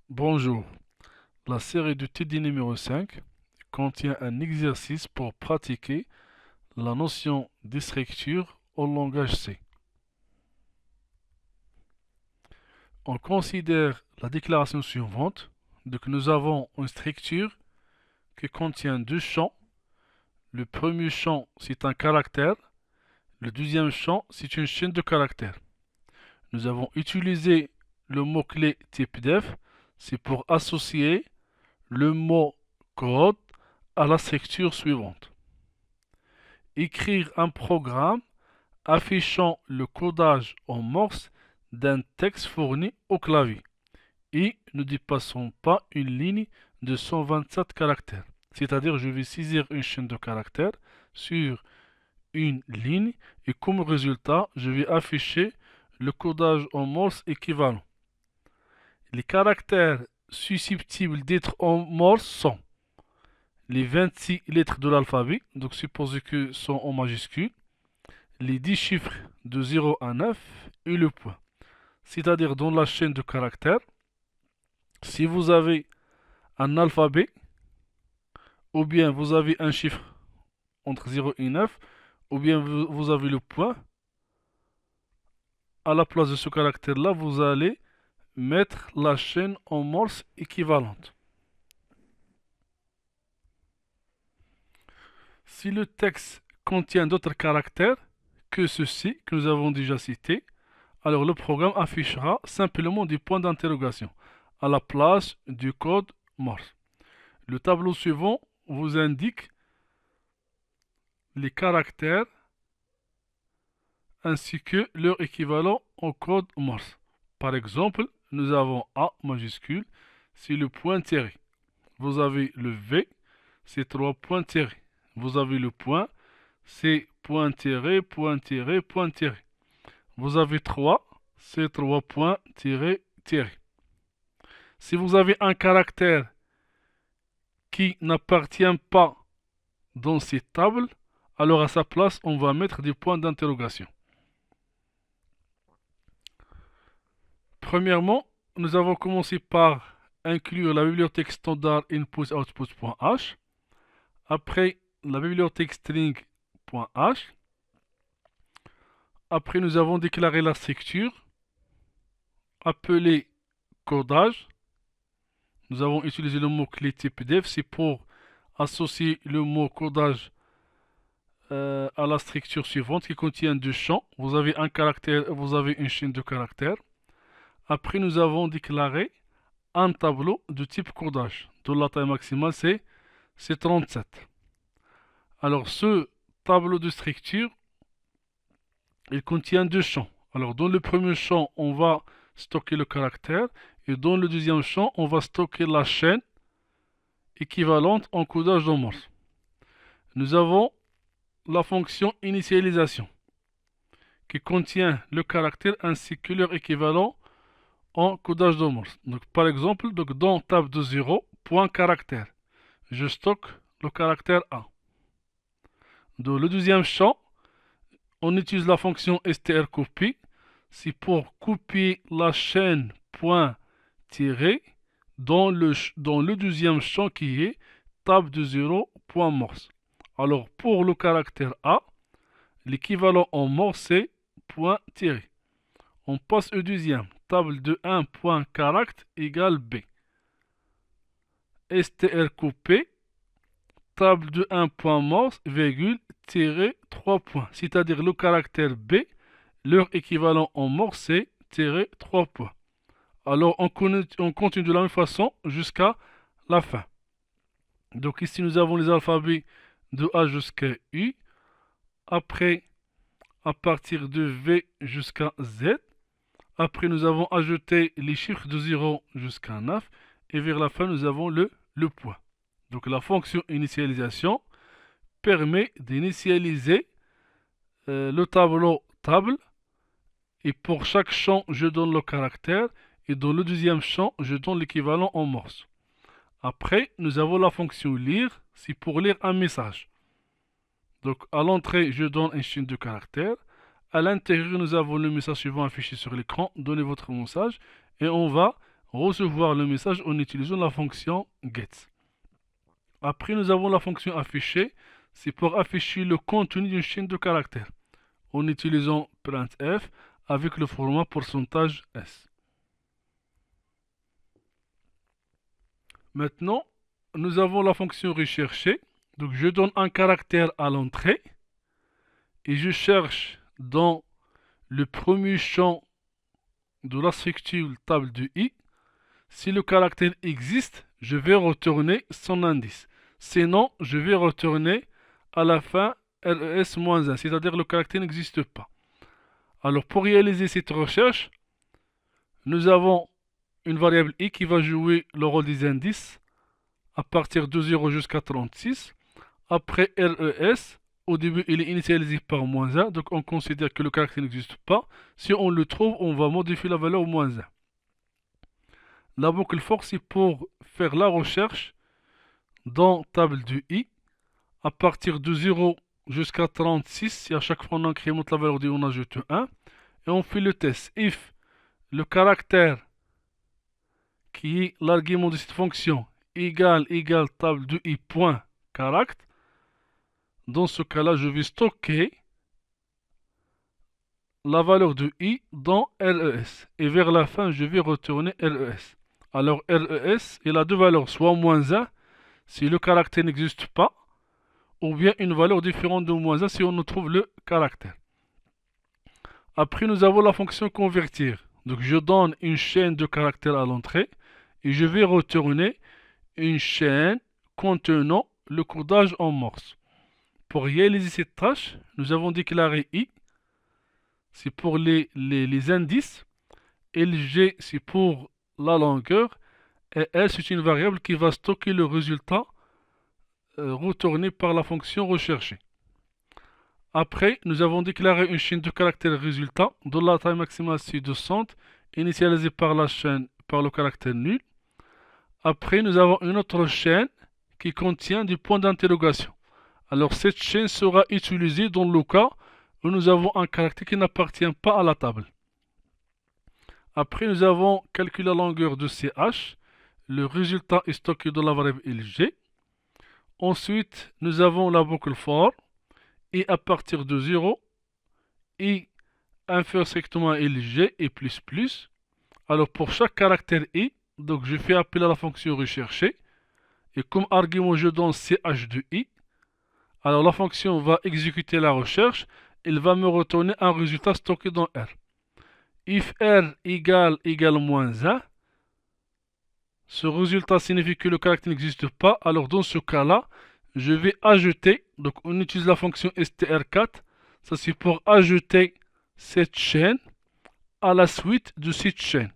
Bonjour, la série de TD numéro 5 contient un exercice pour pratiquer la notion d'écriture au langage C. On considère la déclaration suivante, donc nous avons une structure qui contient deux champs. Le premier champ, c'est un caractère, le deuxième champ, c'est une chaîne de caractères. Nous avons utilisé le mot-clé type def, c'est pour associer le mot code à la structure suivante. Écrire un programme affichant le codage en morse d'un texte fourni au clavier et ne dépassant pas une ligne de 127 caractères. C'est-à-dire, je vais saisir une chaîne de caractères sur une ligne et comme résultat, je vais afficher le codage en morse équivalent. Les caractères susceptibles d'être en morse sont les 26 lettres de l'alphabet, donc supposez que sont en majuscule, les 10 chiffres de 0 à 9 et le point. C'est-à-dire dans la chaîne de caractères, si vous avez un alphabet, ou bien vous avez un chiffre entre 0 et 9, ou bien vous avez le point, à la place de ce caractère-là, vous allez mettre la chaîne en morse équivalente. Si le texte contient d'autres caractères que ceux-ci que nous avons déjà cités, alors le programme affichera simplement des points d'interrogation à la place du code Morse. Le tableau suivant vous indique les caractères ainsi que leur équivalent au code Morse. Par exemple, nous avons A majuscule, c'est le point tiré. Vous avez le V, c'est 3 points tirés. Vous avez le point, c'est point tiré, point tiré, point tiré. Vous avez 3, c'est 3 points tirés, tirés. Si vous avez un caractère qui n'appartient pas dans cette table, alors à sa place, on va mettre des points d'interrogation. Premièrement, nous avons commencé par inclure la bibliothèque standard input-output.h. Après, la bibliothèque string.h. Après, nous avons déclaré la structure appelée codage. Nous avons utilisé le mot-clé type def, c'est pour associer le mot codage à la structure suivante qui contient deux champs. Vous avez un caractère, vous avez une chaîne de caractères. Après, nous avons déclaré un tableau de type codage, dont la taille maximale c'est 37. Alors, ce tableau de structure, il contient deux champs. Alors, dans le premier champ, on va stocker le caractère, et dans le deuxième champ, on va stocker la chaîne équivalente en codage en morse. Nous avons la fonction initialisation qui contient le caractère ainsi que leur équivalent en codage de morse. Donc, par exemple, dans table de 0, point caractère, je stocke le caractère A. Dans le deuxième champ, on utilise la fonction strcopy, c'est pour copier la chaîne point tiré dans le deuxième champ qui est table de 0, point morse. Alors, pour le caractère A, l'équivalent en morse c'est point tiré. On passe au deuxième. Table de 1 point caract égale B. strcoupé, table de 1 point morse, virgule, tiré 3 points. C'est-à-dire le caractère B, leur équivalent en morse c'est tiré 3 points. Alors on continue de la même façon jusqu'à la fin. Donc ici nous avons les alphabets de A jusqu'à U. Après, à partir de V jusqu'à Z. Après, nous avons ajouté les chiffres de 0 jusqu'à 9. Et vers la fin, nous avons le point. Donc la fonction initialisation permet d'initialiser le tableau table. Et pour chaque champ, je donne le caractère. Et dans le deuxième champ, je donne l'équivalent en morse. Après, nous avons la fonction lire. C'est pour lire un message. Donc à l'entrée, je donne une chaîne de caractères. À l'intérieur, nous avons le message suivant affiché sur l'écran. Donnez votre message et on va recevoir le message en utilisant la fonction get. Après, nous avons la fonction afficher. C'est pour afficher le contenu d'une chaîne de caractères en utilisant printf avec le format %s. Maintenant, nous avons la fonction rechercher. Donc, je donne un caractère à l'entrée et je cherche dans le premier champ de la structure table de i. Si le caractère existe, je vais retourner son indice. Sinon, je vais retourner à la fin res-1, c'est-à-dire le caractère n'existe pas. Alors, pour réaliser cette recherche, nous avons une variable i qui va jouer le rôle des indices à partir de 0 jusqu'à 36. Après res, au début, il est initialisé par -1, donc on considère que le caractère n'existe pas. Si on le trouve, on va modifier la valeur -1. La boucle for, c'est pour faire la recherche dans table de i à partir de 0 jusqu'à 36. Si à chaque fois on incrémente la valeur de i, on ajoute 1. Et on fait le test. If le caractère qui est l'argument de cette fonction égale table de i point caract, dans ce cas-là, je vais stocker la valeur de i dans res. Et vers la fin, je vais retourner res. Alors res, il a deux valeurs, soit -1 si le caractère n'existe pas, ou bien une valeur différente de -1 si on trouve le caractère. Après, nous avons la fonction convertir. Donc, je donne une chaîne de caractères à l'entrée et je vais retourner une chaîne contenant le codage en morse. Pour réaliser cette tâche, nous avons déclaré i, c'est pour les indices, lg, c'est pour la longueur, et l, c'est une variable qui va stocker le résultat retourné par la fonction recherchée. Après, nous avons déclaré une chaîne de caractères résultat dont la taille maximale c'est 200, initialisée par la chaîne par le caractère nul. Après, nous avons une autre chaîne qui contient des points d'interrogation. Alors, cette chaîne sera utilisée dans le cas où nous avons un caractère qui n'appartient pas à la table. Après, nous avons calculé la longueur de ch. Le résultat est stocké dans la variable lg. Ensuite, nous avons la boucle for. Et à partir de 0, i inférieur strictement à lg et plus. Alors pour chaque caractère i, donc je fais appel à la fonction rechercher. Et comme argument, je donne ch de i. Alors la fonction va exécuter la recherche. Elle va me retourner un résultat stocké dans R. If R égale -1, ce résultat signifie que le caractère n'existe pas. Alors dans ce cas-là, je vais ajouter, donc on utilise la fonction str4, ça c'est pour ajouter cette chaîne à la suite de cette chaîne.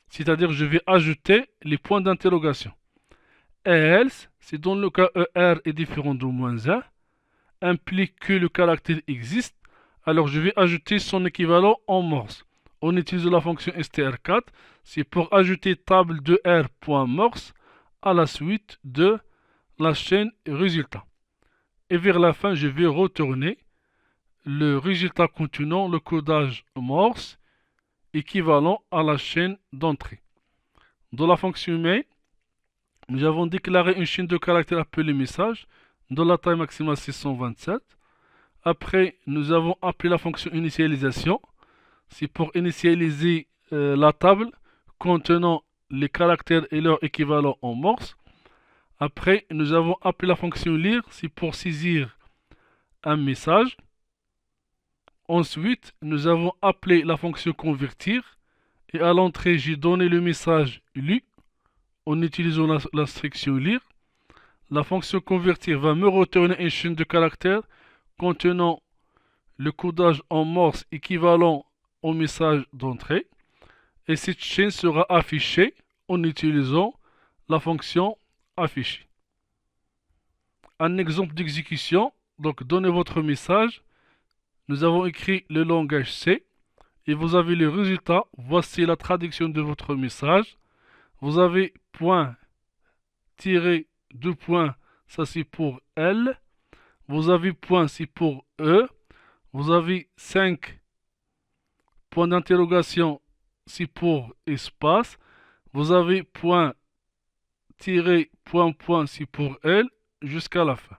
C'est-à-dire je vais ajouter les points d'interrogation. Else, c'est dans le cas ER est différent de -1, implique que le caractère existe, alors je vais ajouter son équivalent en morse. On utilise la fonction str4, c'est pour ajouter table de r.morse à la suite de la chaîne résultat. Et vers la fin, je vais retourner le résultat contenant le codage morse équivalent à la chaîne d'entrée. Dans la fonction main, nous avons déclaré une chaîne de caractères appelée message dont la taille maximale c'est 127. Après, nous avons appelé la fonction initialisation. C'est pour initialiser la table contenant les caractères et leur équivalent en morse. Après, nous avons appelé la fonction lire, c'est pour saisir un message. Ensuite, nous avons appelé la fonction convertir. Et à l'entrée, j'ai donné le message lu en utilisant l'instruction lire. La fonction convertir va me retourner une chaîne de caractères contenant le codage en morse équivalent au message d'entrée. Et cette chaîne sera affichée en utilisant la fonction afficher. Un exemple d'exécution, donc donnez votre message. Nous avons écrit le langage C et vous avez le résultat. Voici la traduction de votre message. Vous avez point, tiré, 2 points, ça c'est pour L. Vous avez point, c'est pour E. Vous avez 5 points d'interrogation, c'est pour espace. Vous avez point, tiré, point, point, si pour elle, jusqu'à la fin.